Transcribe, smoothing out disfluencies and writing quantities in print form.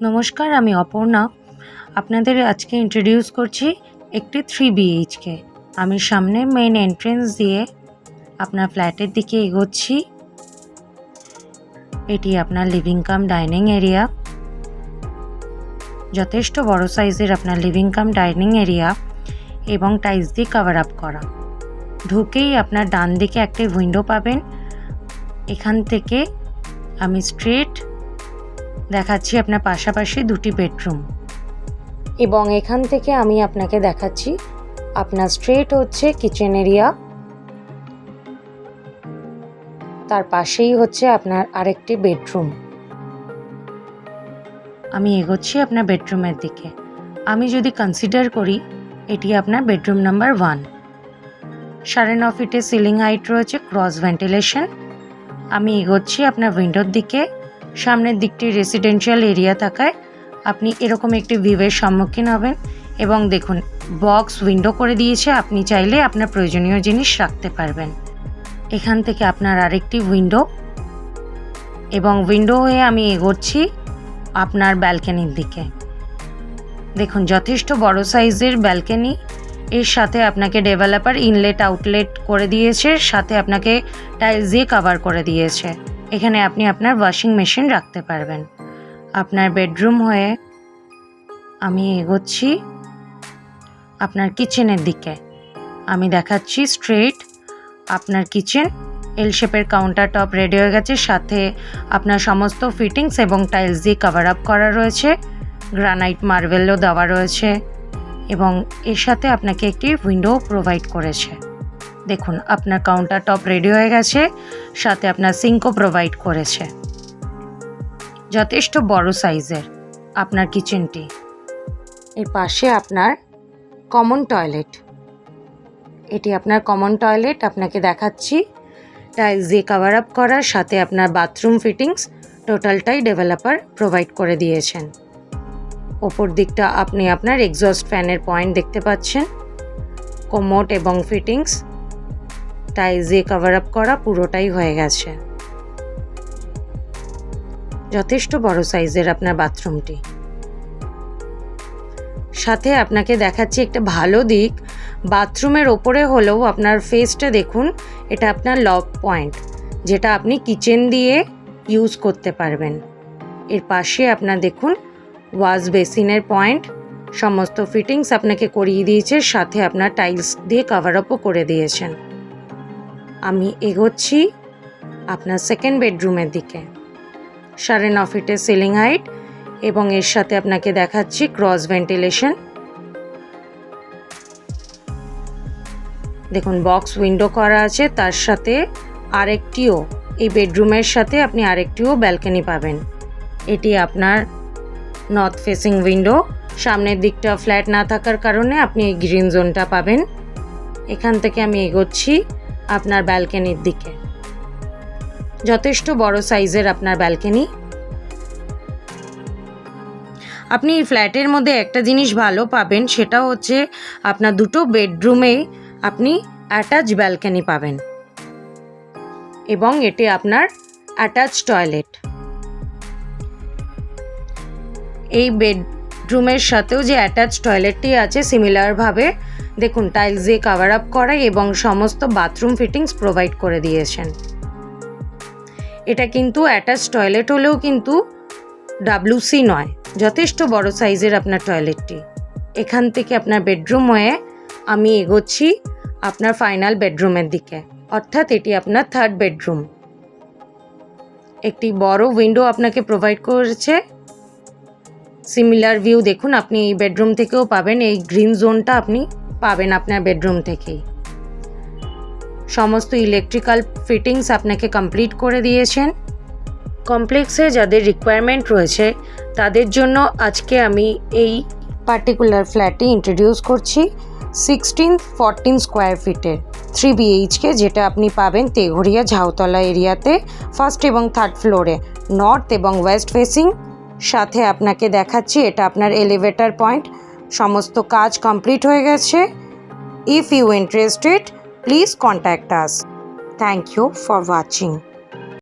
নমস্কার, আমি অপর্ণা আপনাদের আজকে ইন্ট্রোডিউস করছি একটি 3 BHK। আমি সামনে মেইন এন্ট্রেন্স দিয়ে আপনার ফ্ল্যাটের দিকে এগোচ্ছি। এটি আপনার লিভিং কাম ডাইনিং এরিয়া। যথেষ্ট বড় সাইজের আপনার লিভিং কাম ডাইনিং এরিয়া এবং টাইলস দিয়ে কভার আপ করা। ঢুকেই আপনার ডান দিকে একটি উইন্ডো পাবেন। এখান থেকে আমি স্ট্রেট দেখাচ্ছি আপনার পাশাপাশি দুটি বেডরুম, এবং এখান থেকে আমি আপনাকে দেখাচ্ছি আপনার স্ট্রেট হচ্ছে কিচেন এরিয়া, তার পাশেই হচ্ছে আপনার আরেকটি বেডরুম। আমি এগোচ্ছি আপনার বেডরুমের দিকে। আমি যদি কনসিডার করি এটি আপনার বেডরুম নাম্বার 1। 9.5 ফিটের সিলিং হাইট রয়েছে, ক্রস ভেন্টিলেশন। আমি এগোচ্ছি আপনার উইন্ডোর দিকে। সামনের দিকটি রেসিডেন্সিয়াল এরিয়া থাকায় আপনি এরকম একটি ভিউয়ের সম্মুখীন হবেন, এবং দেখুন বক্স উইন্ডো করে দিয়েছে। আপনি চাইলে আপনার প্রয়োজনীয় জিনিস রাখতে পারবেন। এখান থেকে আপনার আরেকটি উইন্ডো, এবং উইন্ডো হয়ে আমি এগোচ্ছি আপনার ব্যালকনির দিকে। দেখুন যথেষ্ট বড় সাইজের ব্যালকনি। এর সাথে আপনাকে ডেভেলপার ইনলেট আউটলেট করে দিয়েছে, সাথে আপনাকে টাইলস দিয়ে কভার করে দিয়েছে। এখানে আপনি আপনার ওয়াশিং মেশিন রাখতে পারবেন। আপনার বেডরুম হয়ে আমি এগোচ্ছি আপনার কিচেনের দিকে। আমি দেখাচ্ছি স্ট্রেট আপনার কিচেন। এল শেপের কাউন্টার টপ রেডি হয়ে গেছে, সাথে আপনার সমস্ত ফিটিংস এবং টাইলস দিয়ে কভার আপ করা রয়েছে। গ্রানাইট মার্বেলও দেওয়া রয়েছে, এবং এর সাথে আপনাকে একটি উইন্ডো প্রোভাইড করেছে। দেখুন আপনার কাউন্টার টপ রেডি হয়ে গেছে, সাথে আপনার সিঙ্কও প্রোভাইড করেছে। যথেষ্ট বড় সাইজের আপনার কিচেনটি। এর পাশে আপনার কমন টয়লেট। এটি আপনার কমন টয়লেট। আপনাকে দেখাচ্ছি টাইলস দিয়ে কভার আপ করার সাথে আপনার বাথরুম ফিটিংস টোটালটাই ডেভেলপার প্রোভাইড করে দিয়েছেন। ওপর দিকটা আপনি আপনার এক্সস্ট ফ্যানের পয়েন্ট দেখতে পাচ্ছেন। কোমোড এবং ফিটিংস টাইলস দিয়ে কভার আপ করা পুরোটাই হয়ে গেছে। যথেষ্ট বড় সাইজের আপনার বাথরুমটি। সাথে আপনাকে দেখাচ্ছি একটা ভালো দিক, বাথরুমের ওপরে হলেও আপনার ফেসটা দেখুন, এটা আপনার লক পয়েন্ট, যেটা আপনি কিচেন দিয়ে ইউজ করতে পারবেন। এর পাশে আপনার দেখুন ওয়াশ বেসিনের পয়েন্ট। সমস্ত ফিটিংস আপনাকে করিয়ে দিয়েছে, সাথে আপনার টাইলস দিয়ে কভার আপও করে দিয়েছেন। আমি এগোচ্ছি আপনার সেকেন্ড বেডরুমের দিকে। 9.5 ফিটের সিলিং হাইট, এবং এর সাথে আপনাকে দেখাচ্ছি ক্রস ভেন্টিলেশন। দেখুন বক্স উইন্ডো করা আছে, তার সাথে আরেকটিও এই বেডরুমের সাথে আপনি আরেকটিও ব্যালকনি পাবেন। এটি আপনার নর্থ ফেসিং উইন্ডো। সামনের দিকটা ফ্ল্যাট না থাকার কারণে আপনি এই গ্রিন জোনটা পাবেন। এখান থেকে আমি এগোচ্ছি আপনার ব্যালকনির দিকে। যথেষ্ট বড় সাইজের আপনার ব্যালকনি। আপনি এই ফ্ল্যাটের মধ্যে একটা জিনিস ভালো পাবেন, সেটা হচ্ছে আপনার দুটো বেডরুমে আপনি অ্যাটাচ ব্যালকনি পাবেন, এবং এটি আপনার অ্যাটাচ টয়লেট। এই বেডরুমের সাথেও যে অ্যাটাচ টয়লেটটি আছে, সিমিলারভাবে দেখুন টাইলস দিয়ে কভার আপ করা এবং সমস্ত বাথরুম ফিটিংস প্রোভাইড করে দিয়েছেন। এটা কিন্তু অ্যাটাচ টয়লেট হলেও কিন্তু WC নয়, যথেষ্ট বড় সাইজের আপনার টয়লেটটি। এখান থেকে আপনার বেডরুম হয়ে আমি এগোচ্ছি আপনার ফাইনাল বেডরুমের দিকে, অর্থাৎ এটি আপনার থার্ড বেডরুম। একটি বড় উইন্ডো আপনাকে প্রোভাইড করেছে। সিমিলার ভিউ দেখুন আপনি এই বেডরুম থেকেও পাবেন। এই গ্রিন জোনটা আপনি পাবেন আপনার বেডরুম থেকেই। সমস্ত ইলেকট্রিক্যাল ফিটিংস আপনাকে কমপ্লিট করে দিয়েছেন। কমপ্লেক্সে যাদের রিকোয়ারমেন্ট রয়েছে তাদের জন্য আজকে আমি এই পার্টিকুলার ফ্ল্যাটটি ইন্ট্রোডিউস করছি। 1614 স্কোয়ার ফিটের 3 BHK, যেটা আপনি পাবেন তেঘরিয়া ঝাউতলা এরিয়াতে, ফার্স্ট এবং থার্ড ফ্লোরে, নর্থ এবং ওয়েস্ট ফেসিং। সাথে আপনাকে দেখাচ্ছি এটা আপনার এলিভেটর পয়েন্ট। সমস্ত কাজ কমপ্লিট হয়ে গেছে। If you interested, please contact us. Thank you for watching.